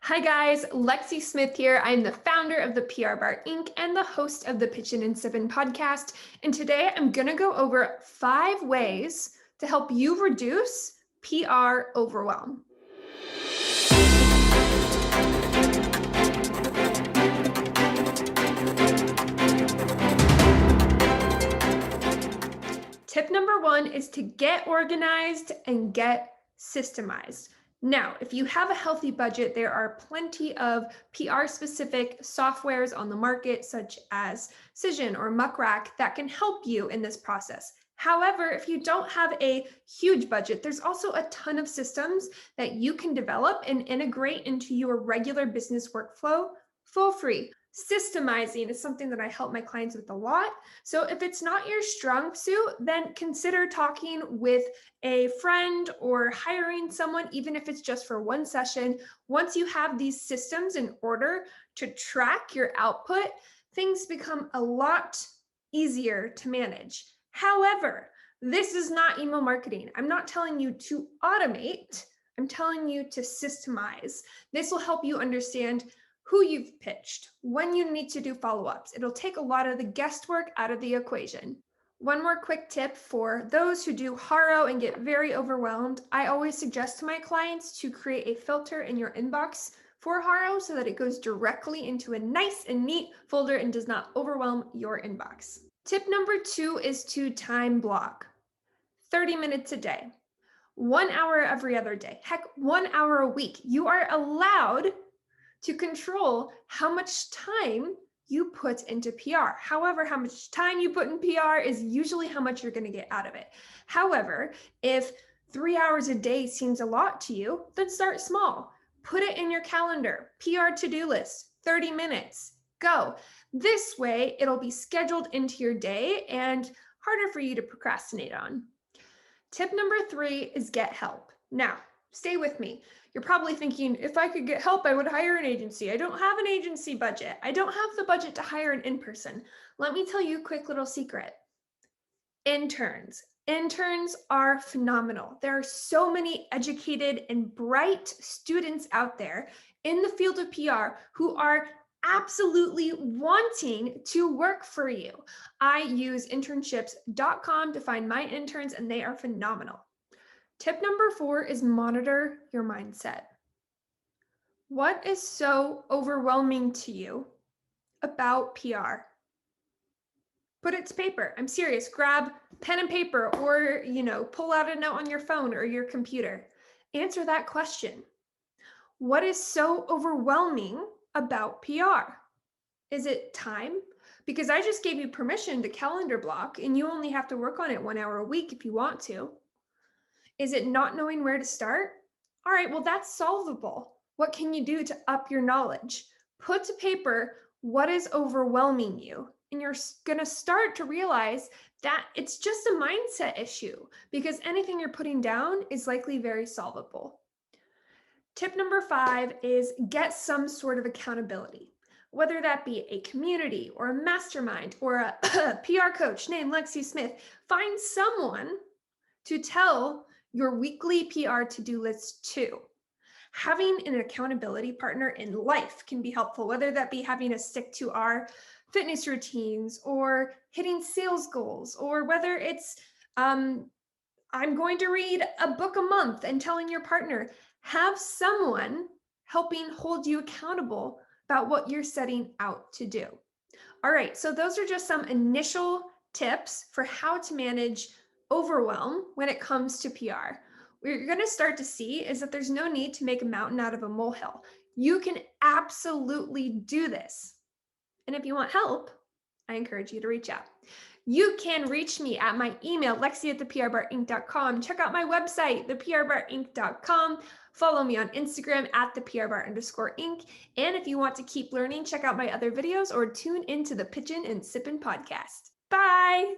Hi guys, Lexie Smith here. I'm the founder of the PR Bar Inc. and the host of the Pitchin and Sippin podcast. And today I'm going to go over 5 ways to help you reduce PR overwhelm. Tip number 1 is to get organized and get systemized. Now, if you have a healthy budget, there are plenty of PR-specific softwares on the market, such as Cision or Muckrack, that can help you in this process. However, if you don't have a huge budget, there's also a ton of systems that you can develop and integrate into your regular business workflow for free. Systemizing is something that I help my clients with a lot. So if it's not your strong suit, then consider talking with a friend or hiring someone, even if it's just for one session. Once you have these systems in order to track your output, things become a lot easier to manage. However, this is not email marketing. I'm not telling you to automate. I'm telling you to systemize. This will help you understand who you've pitched, when you need to do follow-ups. It'll take a lot of the guesswork out of the equation. One more quick tip for those who do HARO and get very overwhelmed. I always suggest to my clients to create a filter in your inbox for HARO so that it goes directly into a nice and neat folder and does not overwhelm your inbox. Tip number 2 is to time block. 30 minutes a day, 1 hour every other day, heck, 1 hour a week. You are allowed to control how much time you put into PR. However, how much time you put in PR is usually how much you're going to get out of it. However, if 3 hours a day seems a lot to you, then start small. Put it in your calendar, PR to-do list, 30 minutes, go. This way, it'll be scheduled into your day and harder for you to procrastinate on. Tip number 3 is get help. Now, stay with me. You're probably thinking, if I could get help, I would hire an agency. I don't have an agency budget. I don't have the budget to hire an in-person. Let me tell you a quick little secret. Interns. Interns are phenomenal. There are so many educated and bright students out there in the field of PR who are absolutely wanting to work for you. I use internships.com to find my interns, and they are phenomenal. Tip number 4 is monitor your mindset. What is so overwhelming to you about PR? Put it to paper. I'm serious. Grab pen and paper or, pull out a note on your phone or your computer. Answer that question. What is so overwhelming about PR? Is it time? Because I just gave you permission to calendar block and you only have to work on it 1 hour a week if you want to. Is it not knowing where to start? All right, well, that's solvable. What can you do to up your knowledge? Put to paper what is overwhelming you. And you're going to start to realize that it's just a mindset issue because anything you're putting down is likely very solvable. Tip number 5 is get some sort of accountability, whether that be a community or a mastermind or a PR coach named Lexie Smith. Find someone to tell your weekly PR to-do list to. Having an accountability partner in life can be helpful, whether that be having us stick to our fitness routines or hitting sales goals, or whether it's I'm going to read a book a month and telling your partner. Have someone helping hold you accountable about what you're setting out to do. All right, so those are just some initial tips for how to manage overwhelm when it comes to PR. What you're going to start to see is that there's no need to make a mountain out of a molehill. You can absolutely do this. And if you want help, I encourage you to reach out. You can reach me at my email, lexie@thepRBARinc.com. Check out my website, thepRBARinc.com. Follow me on Instagram at @thepRBAR_Inc. And if you want to keep learning, check out my other videos or tune into the Pitchin and Sippin podcast. Bye.